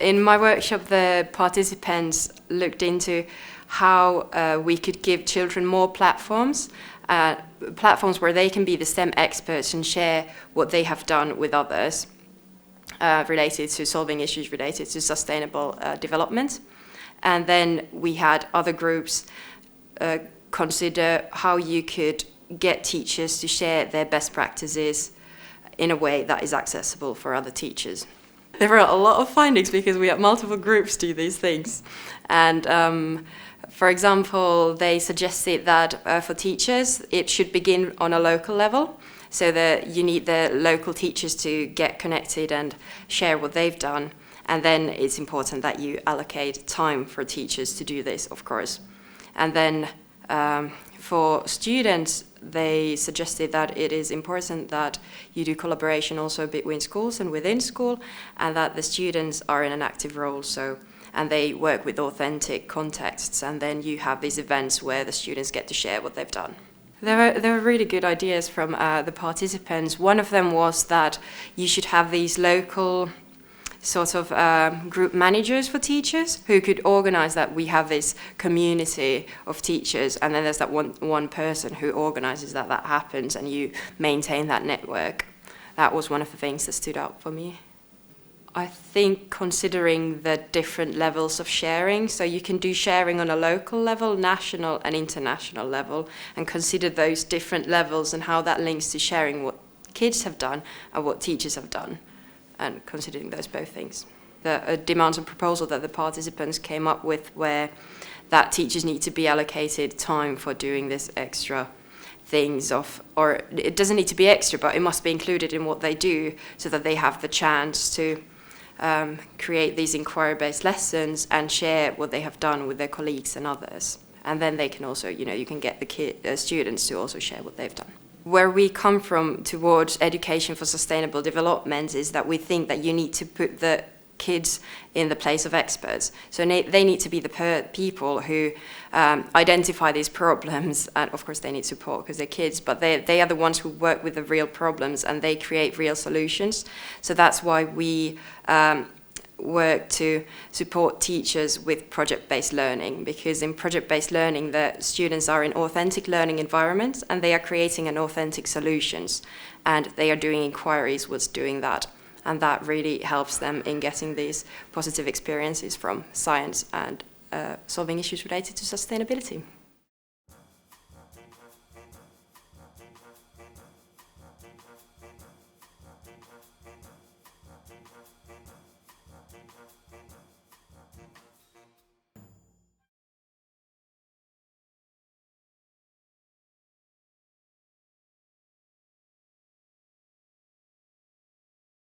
In my workshop, the participants looked into how we could give children more platforms where they can be the STEM experts and share what they have done with others related to solving issues related to sustainable development. And then we had other groups consider how you could get teachers to share their best practices in a way that is accessible for other teachers. There were a lot of findings because we had multiple groups do these things. And for example, they suggested that for teachers, it should begin on a local level, so that you need the local teachers to get connected and share what they've done. And then it's important that you allocate time for teachers to do this, of course. And then for students, they suggested that it is important that you do collaboration also between schools and within school, and that the students are in an active role, and they work with authentic contexts, and then you have these events where the students get to share what they've done. There were really good ideas from the participants. One of them was that you should have these local sort of group managers for teachers who could organize that we have this community of teachers, and then there's that one person who organizes that happens, and you maintain that network. That was one of the things that stood out for me. I think considering the different levels of sharing, so you can do sharing on a local level, national and international level, and consider those different levels and how that links to sharing what kids have done and what teachers have done, and considering those both things. The demands and proposal that the participants came up with were that teachers need to be allocated time for doing this extra things or it doesn't need to be extra, but it must be included in what they do so that they have the chance to create these inquiry-based lessons and share what they have done with their colleagues and others. And then they can also, you can get the students to also share what they've done. Where we come from towards education for sustainable development is that we think that you need to put the kids in the place of experts. So they need to be the people who identify these problems, and of course they need support because they're kids, but they are the ones who work with the real problems and they create real solutions. So that's why we work to support teachers with project-based learning, because in project-based learning the students are in authentic learning environments and they are creating an authentic solutions, and they are doing inquiries what's doing that. And that really helps them in getting these positive experiences from science and solving issues related to sustainability.